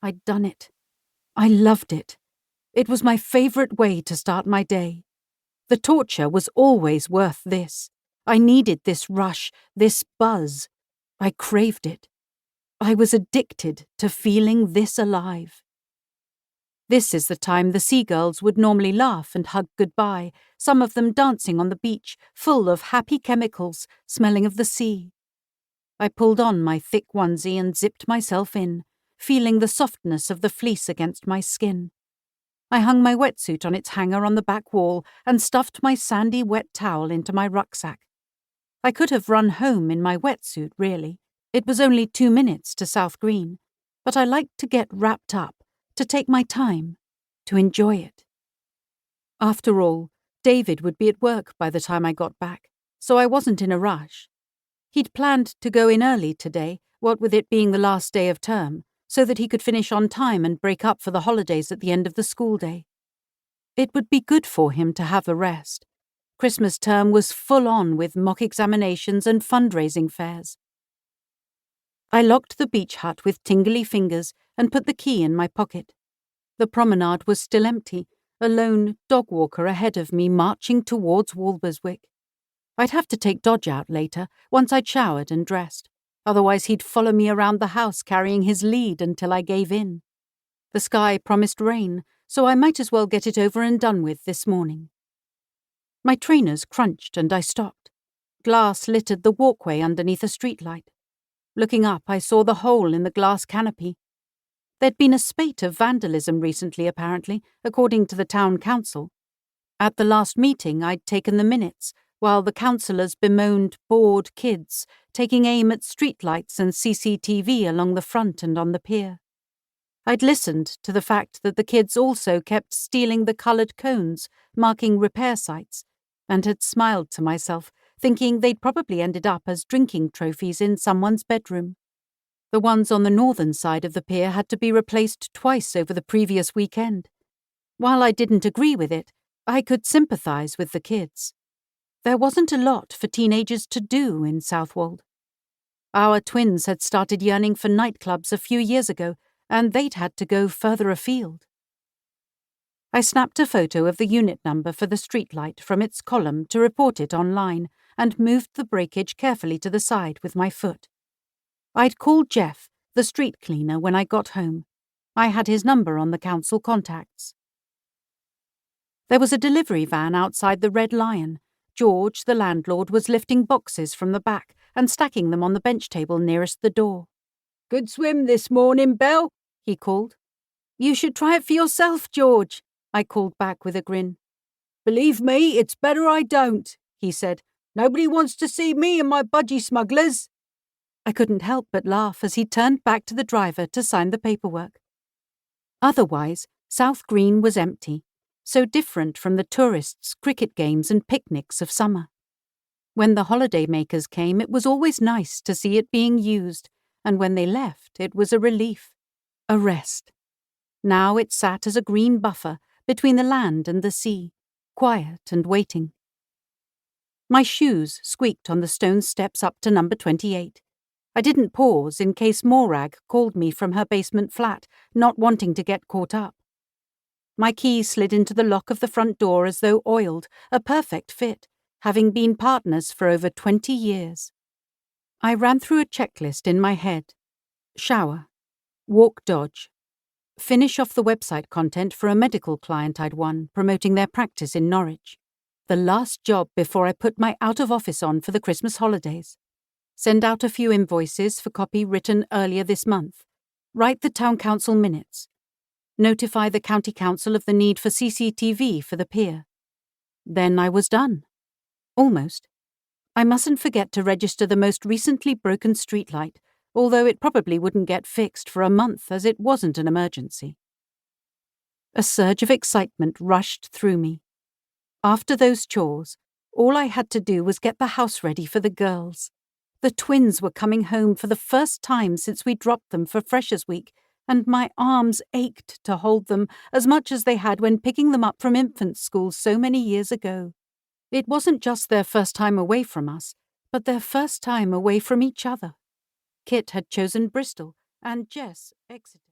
I'd done it. I loved it. It was my favourite way to start my day. The torture was always worth this. I needed this rush, this buzz. I craved it. I was addicted to feeling this alive. This is the time the seagulls would normally laugh and hug goodbye, some of them dancing on the beach, full of happy chemicals, smelling of the sea. I pulled on my thick onesie and zipped myself in, feeling the softness of the fleece against my skin. I hung my wetsuit on its hanger on the back wall and stuffed my sandy wet towel into my rucksack. I could have run home in my wetsuit, really. It was only 2 minutes to South Green, but I liked to get wrapped up, to take my time, to enjoy it. After all, David would be at work by the time I got back, so I wasn't in a rush. He'd planned to go in early today, what with it being the last day of term, so that he could finish on time and break up for the holidays at the end of the school day. It would be good for him to have a rest. Christmas term was full on with mock examinations and fundraising fairs. I locked the beach hut with tingly fingers and put the key in my pocket. The promenade was still empty, a lone dog walker ahead of me marching towards Walberswick. I'd have to take Dodge out later, once I'd showered and dressed. Otherwise he'd follow me around the house carrying his lead until I gave in. The sky promised rain, so I might as well get it over and done with this morning. My trainers crunched and I stopped. Glass littered the walkway underneath a streetlight. Looking up, I saw the hole in the glass canopy. There'd been a spate of vandalism recently, apparently, according to the town council. At the last meeting, I'd taken the minutes, while the councillors bemoaned bored kids, taking aim at streetlights and CCTV along the front and on the pier. I'd listened to the fact that the kids also kept stealing the coloured cones, marking repair sites, and had smiled to myself, thinking they'd probably ended up as drinking trophies in someone's bedroom. The ones on the northern side of the pier had to be replaced twice over the previous weekend. While I didn't agree with it, I could sympathise with the kids. There wasn't a lot for teenagers to do in Southwold. Our twins had started yearning for nightclubs a few years ago, and they'd had to go further afield. I snapped a photo of the unit number for the streetlight from its column to report it online, and moved the breakage carefully to the side with my foot. I'd called Jeff, the street cleaner, when I got home. I had his number on the council contacts. There was a delivery van outside the Red Lion. George, the landlord, was lifting boxes from the back and stacking them on the bench table nearest the door. "Good swim this morning, Belle," he called. "You should try it for yourself, George," I called back with a grin. "Believe me, it's better I don't," he said. "Nobody wants to see me and my budgie smugglers." I couldn't help but laugh as he turned back to the driver to sign the paperwork. Otherwise, South Green was empty, so different from the tourists' cricket games and picnics of summer. When the holidaymakers came, it was always nice to see it being used, and when they left, it was a relief, a rest. Now it sat as a green buffer between the land and the sea, quiet and waiting. My shoes squeaked on the stone steps up to number 28. I didn't pause in case Morag called me from her basement flat, not wanting to get caught up. My key slid into the lock of the front door as though oiled, a perfect fit, having been partners for over 20 years. I ran through a checklist in my head. Shower. Walk Dodge. Finish off the website content for a medical client I'd won, promoting their practice in Norwich. The last job before I put my out-of-office on for the Christmas holidays. Send out a few invoices for copy written earlier this month. Write the town council minutes. Notify the county council of the need for CCTV for the pier. Then I was done. Almost. I mustn't forget to register the most recently broken streetlight, although it probably wouldn't get fixed for a month as it wasn't an emergency. A surge of excitement rushed through me. After those chores, all I had to do was get the house ready for the girls. The twins were coming home for the first time since we dropped them for Freshers' Week, and my arms ached to hold them as much as they had when picking them up from infant school so many years ago. It wasn't just their first time away from us, but their first time away from each other. Kit had chosen Bristol, and Jess Exeter.